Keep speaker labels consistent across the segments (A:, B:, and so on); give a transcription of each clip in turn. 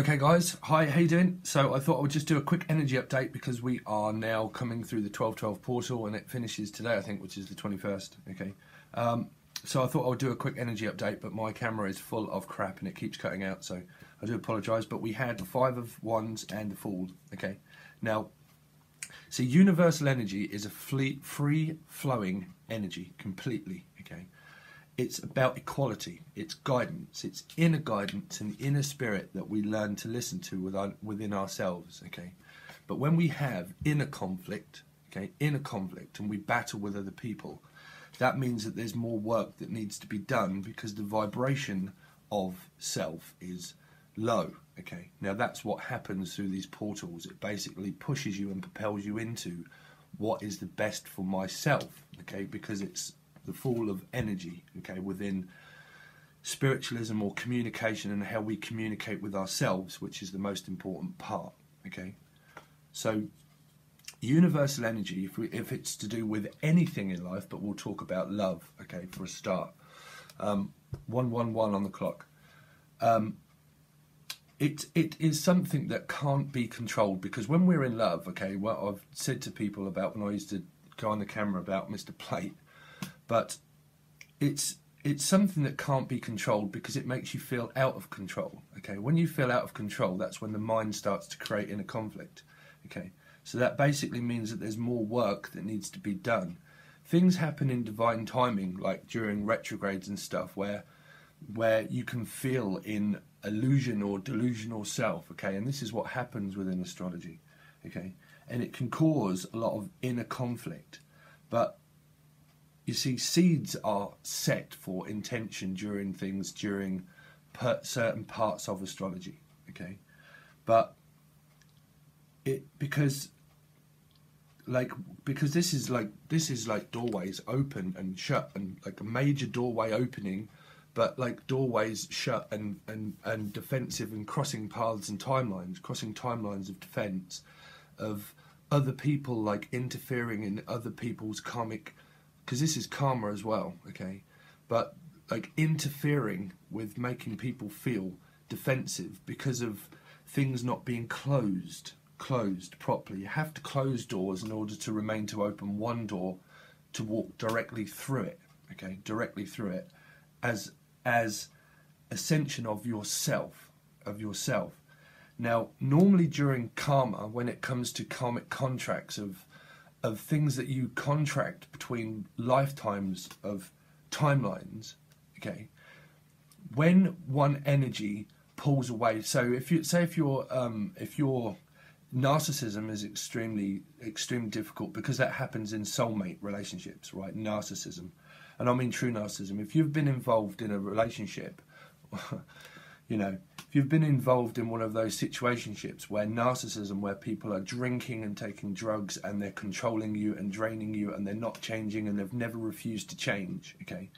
A: Okay guys, hi, how you doing? So I thought I would just do a quick energy update because we are now coming through the 12/12 portal and it finishes today, I think, which is the 21st, okay? So I thought I would do a quick energy update, but my camera is full of crap and it keeps cutting out, so I do apologise. But we had the Five of Wands and the Fool, okay? Now, see, universal energy is a free-flowing energy, completely, okay? It's about equality, it's guidance, it's inner guidance and the inner spirit that we learn to listen to within ourselves, okay? But when we have inner conflict, okay, and we battle with other people, that means that there's more work that needs to be done because the vibration of self is low, okay? Now that's what happens through these portals. It basically pushes you and propels you into what is the best for myself, okay? Because it's the fall of energy, okay, within spiritualism or communication and how we communicate with ourselves, which is the most important part, okay? So universal energy, if it's to do with anything in life, but we'll talk about love, okay, for a start. 111 on the clock. It is something that can't be controlled, because when we're in love, okay, what I've said to people about when I used to go on the camera about Mr. Plate, but it's something that can't be controlled because it makes you feel out of control, okay? When you feel out of control, that's when the mind starts to create inner conflict, okay? So that basically means that there's more work that needs to be done. Things happen in divine timing, like during retrogrades and stuff, where you can feel in illusion or delusional self, okay? And this is what happens within astrology, okay? And it can cause a lot of inner conflict, but you see, seeds are set for intention during certain parts of astrology, okay? But because this is like doorways open and shut, and like a major doorway opening, but like doorways shut and defensive and crossing paths and crossing timelines of defense, of other people like interfering in other people's karmic, because this is karma as well, okay? But like interfering with making people feel defensive because of things not being closed properly. You have to close doors in order to remain to open one door to walk directly through it, okay? Directly through it as ascension of yourself. Now, normally during karma, when it comes to karmic contracts of things that you contract between lifetimes of timelines, okay, when one energy pulls away, so if your narcissism is extremely difficult, because that happens in soulmate relationships, right? Narcissism, and I mean true narcissism. If you've been involved in a relationship, you know, if you've been involved in one of those situationships where narcissism, where people are drinking and taking drugs and they're controlling you and draining you and they're not changing and they've never refused to change, okay?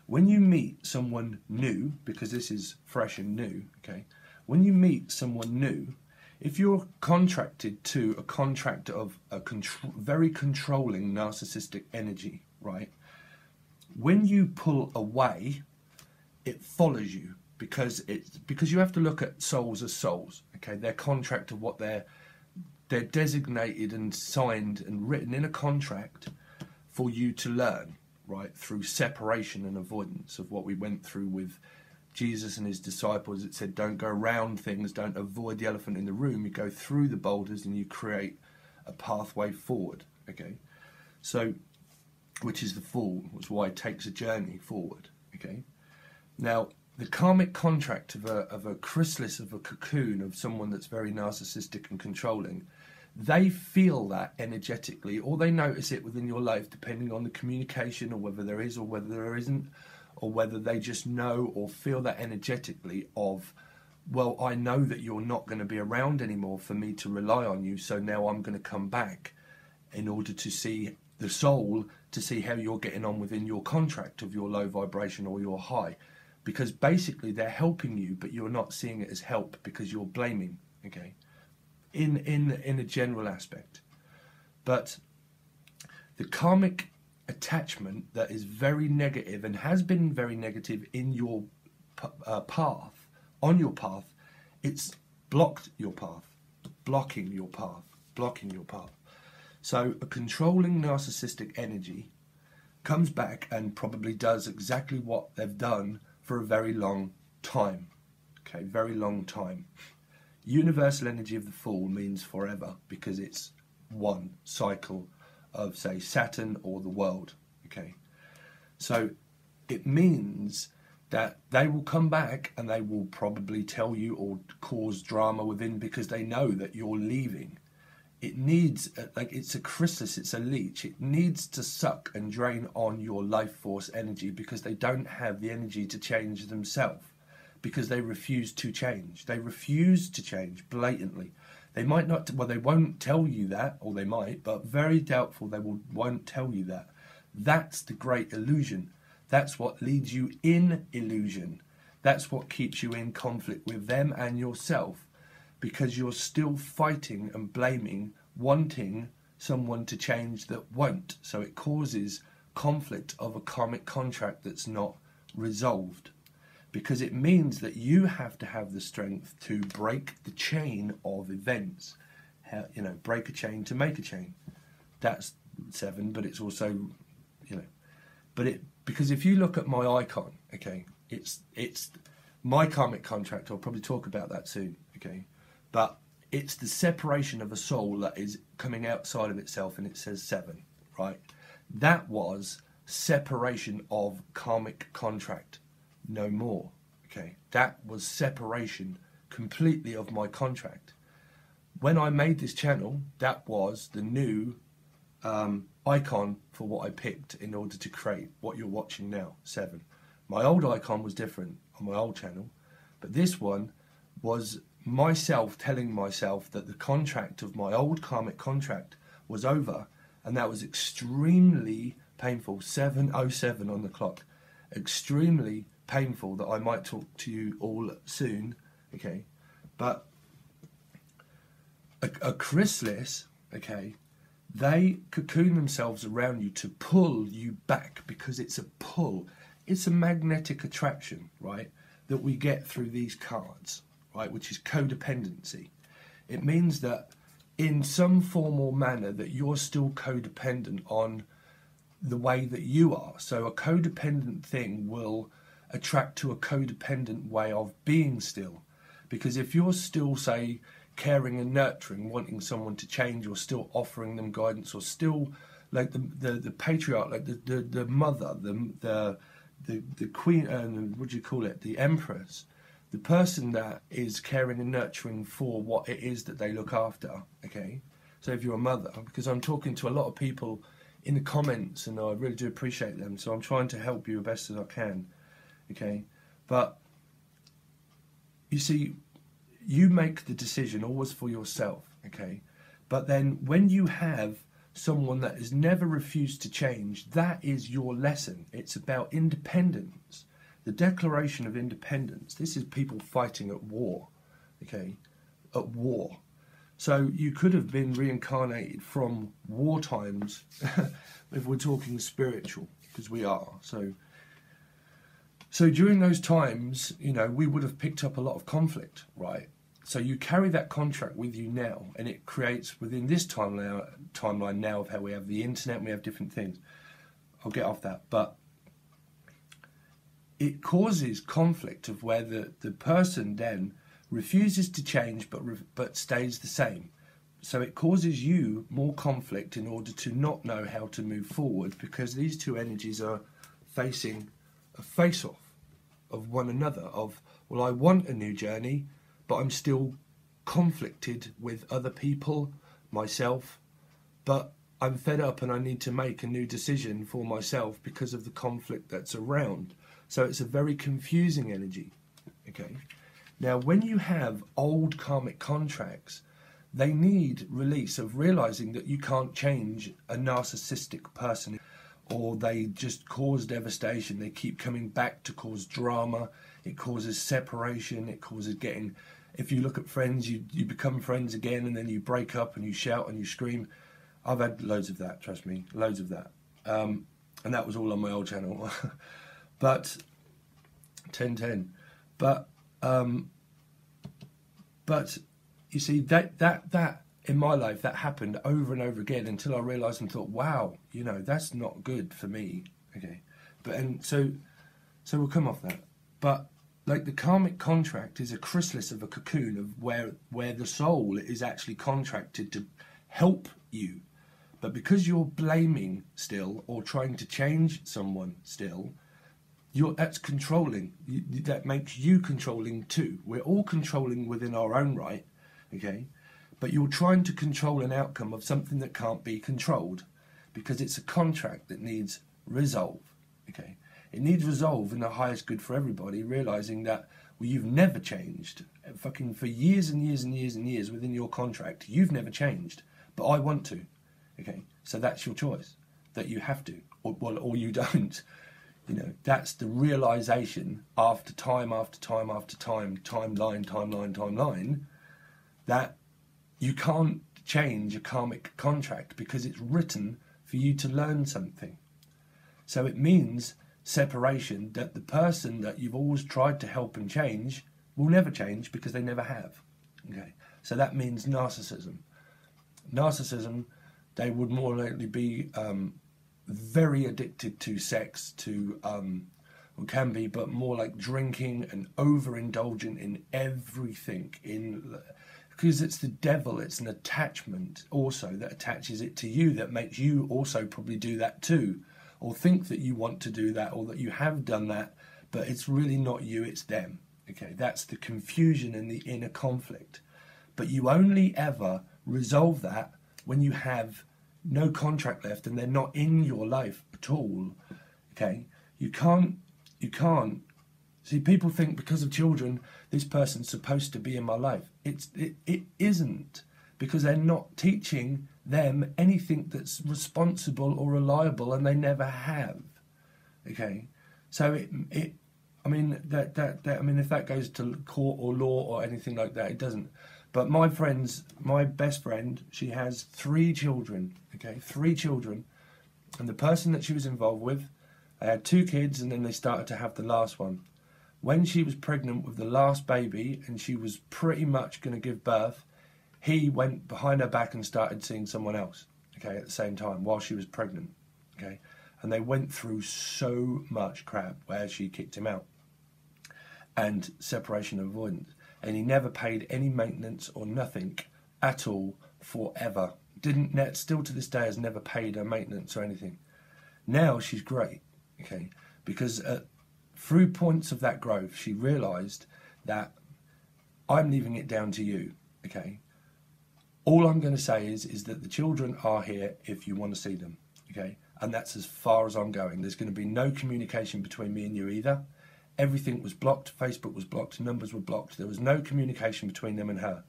A: When you meet someone new, because this is fresh and new, okay? When you meet someone new, if you're contracted to a contract of a very controlling narcissistic energy, right? When you pull away, it follows you. Because you have to look at souls as souls, okay? Their contract of what they're designated and signed and written in a contract for you to learn, right? Through separation and avoidance of what we went through with Jesus and his disciples. It said, don't go around things, don't avoid the elephant in the room. You go through the boulders and you create a pathway forward, okay? So, which is the Fool, which is why it takes a journey forward, okay? Now, the karmic contract of a chrysalis, of a cocoon, of someone that's very narcissistic and controlling, they feel that energetically, or they notice it within your life, depending on the communication, or whether there is or whether there isn't, or whether they just know or feel that energetically of, well, I know that you're not going to be around anymore for me to rely on you, so now I'm going to come back in order to see the soul, to see how you're getting on within your contract of your low vibration or your high. Because basically they're helping you, but you're not seeing it as help because you're blaming, okay, in a general aspect. But the karmic attachment that is very negative and has been very negative in your path, on your path, it's blocked your path, blocking your path, blocking your path. So a controlling narcissistic energy comes back and probably does exactly what they've done for a very long time. Okay, very long time. Universal energy of the Fool means forever because it's one cycle of, say, Saturn or the world. Okay, so it means that they will come back and they will probably tell you or cause drama within because they know that you're leaving. It needs, like, it's a chrysalis, it's a leech. It needs to suck and drain on your life force energy because they don't have the energy to change themselves, because they refuse to change. They refuse to change blatantly. They might not, well, they won't tell you that, or they might, but very doubtful they won't tell you that. That's the great illusion. That's what leads you in illusion. That's what keeps you in conflict with them and yourself, because you're still fighting and blaming, wanting someone to change that won't. So it causes conflict of a karmic contract that's not resolved, because it means that you have to have the strength to break the chain of events. You know, break a chain to make a chain. That's 7, but it's also, you know, because if you look at my icon, okay, it's my karmic contract. I'll probably talk about that soon, okay. But it's the separation of a soul that is coming outside of itself, and it says 7, right? That was separation of karmic contract, no more, okay? That was separation completely of my contract. When I made this channel, that was the new icon for what I picked in order to create what you're watching now, 7. My old icon was different on my old channel, but this one was myself telling myself that the contract of my old karmic contract was over, and that was extremely painful. 7:07 on the clock. Extremely painful, that I might talk to you all soon, okay. But a chrysalis, okay, they cocoon themselves around you to pull you back, because it's a pull. It's a magnetic attraction, right, that we get through these cards, right, which is codependency. It means that in some form or manner that you're still codependent on the way that you are. So a codependent thing will attract to a codependent way of being still. Because if you're still, say, caring and nurturing, wanting someone to change, or still offering them guidance, or still like the patriarch, like the mother, the queen, what do you call it, the empress, the person that is caring and nurturing for what it is that they look after, okay? So if you're a mother, because I'm talking to a lot of people in the comments, and I really do appreciate them, so I'm trying to help you as best as I can, okay? But you see, you make the decision always for yourself, okay? But then when you have someone that has never refused to change, that is your lesson. It's about independence. The Declaration of Independence. This is people fighting at war, okay? At war. So you could have been reincarnated from war times, if we're talking spiritual, because we are. So during those times, you know, we would have picked up a lot of conflict, right? So you carry that contract with you now, and it creates within this timeline now of how we have the internet, and we have different things. I'll get off that, but it causes conflict of where the person then refuses to change but stays the same. So it causes you more conflict in order to not know how to move forward, because these two energies are facing a face-off of one another of, well, I want a new journey, but I'm still conflicted with other people, myself, but I'm fed up and I need to make a new decision for myself because of the conflict that's around. So it's a very confusing energy, okay? Now, when you have old karmic contracts, they need release of realizing that you can't change a narcissistic person, or they just cause devastation. They keep coming back to cause drama. It causes separation. It causes getting, if you look at friends, you become friends again, and then you break up and you shout and you scream. I've had loads of that, trust me, loads of that. And that was all on my old channel. But 1010. But But you see, that in my life, that happened over and over again until I realised and thought, wow, you know, that's not good for me. Okay, but and so we'll come off that. But like the karmic contract is a chrysalis of a cocoon of where the soul is actually contracted to help you. But because you're blaming still or trying to change someone still, that's controlling. That makes you controlling too. We're all controlling within our own right, okay? But you're trying to control an outcome of something that can't be controlled because it's a contract that needs resolve, okay? It needs resolve in the highest good for everybody, realising that, well, you've never changed. Fucking for years and years and years and years within your contract, you've never changed. But I want to, okay? So that's your choice, that you have to, or you don't. You know, that's the realisation after time after time after time, timeline, that you can't change a karmic contract because it's written for you to learn something. So it means separation, that the person that you've always tried to help and change will never change because they never have. Okay, so that means narcissism. Narcissism, they would more likely be very addicted to sex, or can be, but more like drinking and overindulgent in everything, because it's the devil. It's an attachment also that attaches it to you, that makes you also probably do that too, or think that you want to do that, or that you have done that, but it's really not you, it's them. Okay, that's the confusion and the inner conflict. But you only ever resolve that when you have no contract left and they're not in your life at all. Okay, you can't see, people think because of children this person's supposed to be in my life. It isn't, because they're not teaching them anything that's responsible or reliable, and they never have. Okay, so I mean if that goes to court or law or anything like that, it doesn't. But my best friend, she has 3 children. Okay, 3 children, and the person that she was involved with, they had 2 kids, and then they started to have the last one. When she was pregnant with the last baby, and she was pretty much going to give birth, he went behind her back and started seeing someone else, okay, at the same time, while she was pregnant, okay? And they went through so much crap where she kicked him out, and separation avoidance. And he never paid any maintenance or nothing at all forever. Still to this day has never paid her maintenance or anything. Now she's great, okay? Because through points of that growth, she realised that I'm leaving it down to you, okay? All I'm going to say is that the children are here if you want to see them, okay? And that's as far as I'm going. There's going to be no communication between me and you either. Everything was blocked. Facebook was blocked. Numbers were blocked. There was no communication between them and her.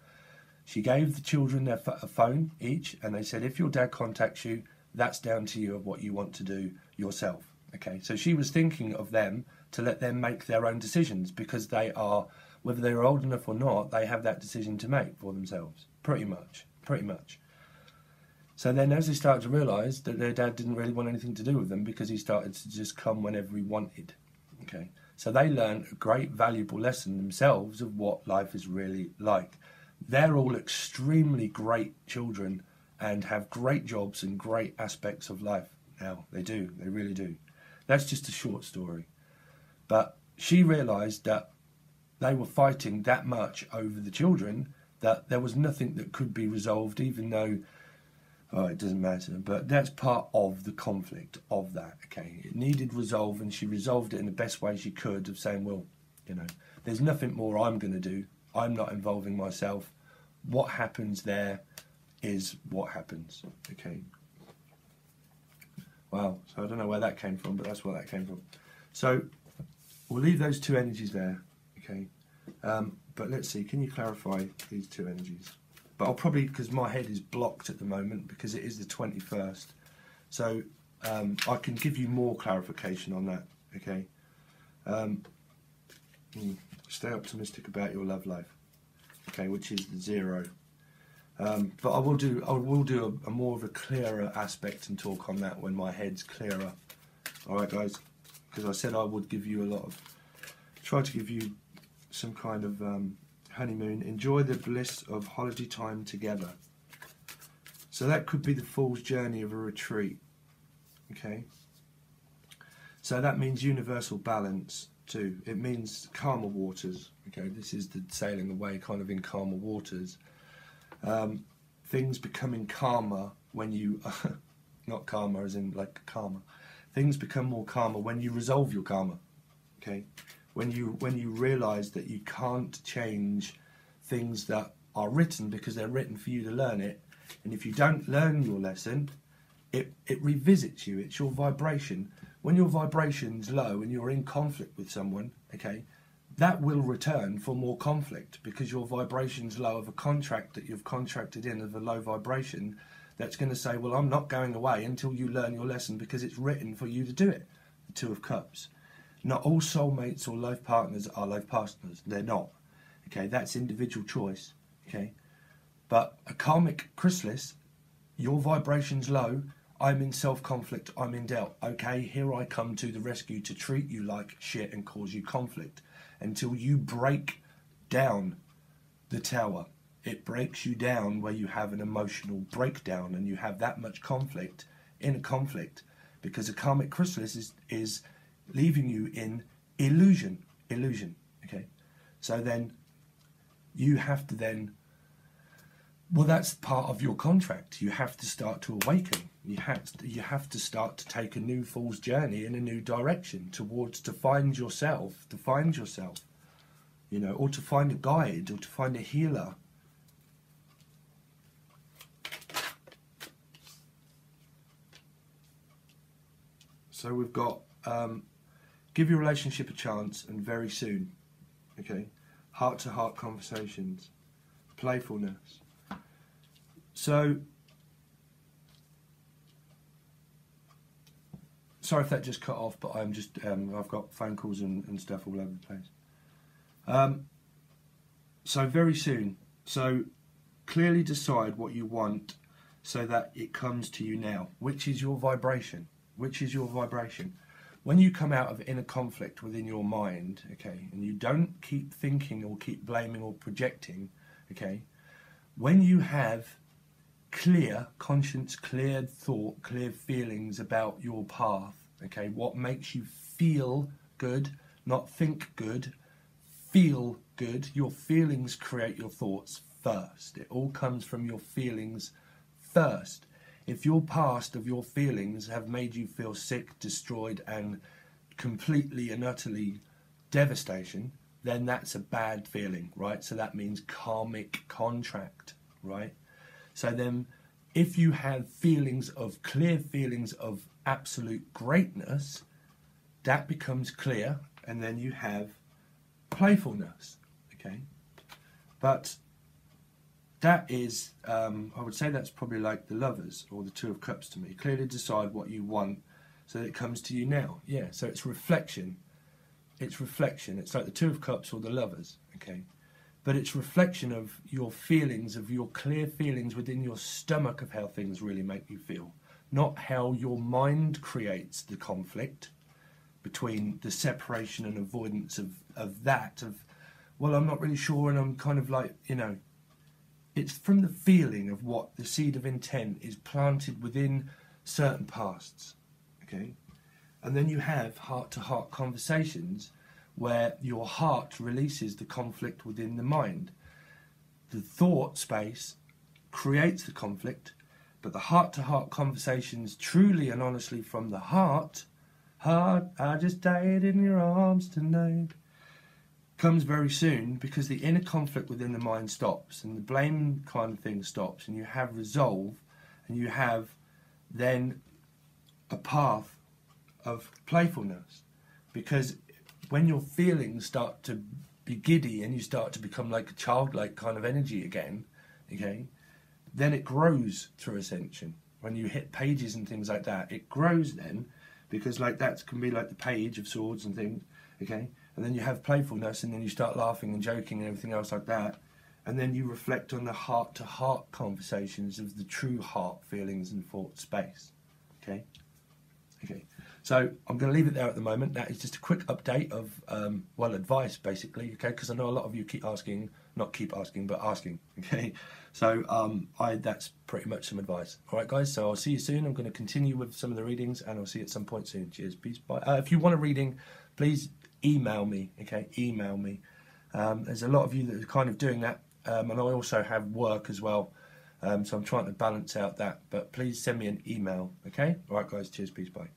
A: She gave the children a phone each, and they said, if your dad contacts you, that's down to you of what you want to do yourself, okay? So she was thinking of them to let them make their own decisions, because they are, whether they're old enough or not, they have that decision to make for themselves. Pretty much. So then as they started to realise that their dad didn't really want anything to do with them, because he started to just come whenever he wanted, okay? So they learned a great valuable lesson themselves of what life is really like. They're all extremely great children and have great jobs and great aspects of life now. They do, they really do. That's just a short story. But she realised that they were fighting that much over the children that there was nothing that could be resolved, even though, oh, it doesn't matter. But that's part of the conflict of that, okay? It needed resolve, and she resolved it in the best way she could, of saying, well, you know, there's nothing more I'm going to do. I'm not involving myself. What happens there is what happens, okay? Wow, so I don't know where that came from, but that's where that came from. So we'll leave those 2 energies there, okay? But let's see, can you clarify these 2 energies? But I'll probably, because my head is blocked at the moment, because it is the 21st. So I can give you more clarification on that, okay? Stay optimistic about your love life, okay, which is the 0. But I will do a more of a clearer aspect and talk on that when my head's clearer. All right, guys, because I said I would give you try to give you some kind of honeymoon, enjoy the bliss of holiday time together. So that could be the fool's journey of a retreat. Okay. So that means universal balance too. It means calmer waters. Okay, this is the sailing away kind of in calmer waters. Things becoming calmer when you, not karma as in like karma. Things become more calmer when you resolve your karma. Okay, when you realise that you can't change things that are written because they're written for you to learn it, and if you don't learn your lesson, it revisits you. It's your vibration. When your vibration's low and you're in conflict with someone, okay, that will return for more conflict because your vibration's low of a contract that you've contracted in of a low vibration that's going to say, well, I'm not going away until you learn your lesson because it's written for you to do it. The Two of Cups. Not all soulmates or life partners are life partners. They're not. Okay, that's individual choice. Okay, but a karmic chrysalis, your vibration's low, I'm in self-conflict, I'm in doubt. Okay, here I come to the rescue to treat you like shit and cause you conflict until you break down the tower. It breaks you down where you have an emotional breakdown and you have that much conflict, inner conflict, because a karmic chrysalis is leaving you in illusion, okay? So then you have to then, well, that's part of your contract. You have to start to awaken. You have to start to take a new fool's journey in a new direction towards to find yourself, you know, or to find a guide or to find a healer. So we've got give your relationship a chance and very soon, okay? Heart-to-heart conversations, playfulness. So, sorry if that just cut off, but I'm just, I've got phone calls and stuff all over the place. So very soon. So clearly decide what you want so that it comes to you now. Which is your vibration? Which is your vibration? When you come out of inner conflict within your mind, okay, and you don't keep thinking or keep blaming or projecting, okay, when you have clear conscience, clear thought, clear feelings about your path, okay, what makes you feel good, not think good, feel good. Your feelings create your thoughts first. It all comes from your feelings first. If your past of your feelings have made you feel sick, destroyed and completely and utterly devastation, then that's a bad feeling, right? So that means karmic contract, right? So then if you have feelings of, clear feelings of absolute greatness, that becomes clear, and then you have playfulness, okay? But that is, I would say that's probably like the Lovers or the Two of Cups to me. Clearly decide what you want so that it comes to you now. Yeah, so it's reflection. It's reflection. It's like the Two of Cups or the Lovers, okay? But it's reflection of your feelings, of your clear feelings within your stomach of how things really make you feel. Not how your mind creates the conflict between the separation and avoidance of that, of, well, I'm not really sure and I'm kind of like, you know, it's from the feeling of what the seed of intent is planted within certain pasts, okay? And then you have heart-to-heart conversations where your heart releases the conflict within the mind. The thought space creates the conflict, but the heart-to-heart conversations truly and honestly from the heart, I just died in your arms tonight, comes very soon because the inner conflict within the mind stops and the blame kind of thing stops and you have resolve and you have then a path of playfulness, because when your feelings start to be giddy and you start to become like a childlike kind of energy again, okay, then it grows through ascension. When you hit pages and things like that, it grows then, because like that can be like the Page of Swords and things, okay, and then you have playfulness and then you start laughing and joking and everything else like that, and then you reflect on the heart-to-heart conversations of the true heart feelings and thought space, okay? Okay, so I'm going to leave it there at the moment. That is just a quick update of, well, advice basically, okay, because I know a lot of you keep asking not keep asking, but asking. Okay, so that's pretty much some advice. All right, guys. So I'll see you soon. I'm going to continue with some of the readings, and I'll see you at some point soon. Cheers, peace, bye. If you want a reading, please email me. Okay, email me. There's a lot of you that are kind of doing that, and I also have work as well. So I'm trying to balance out that. But please send me an email. Okay. All right, guys. Cheers, peace, bye.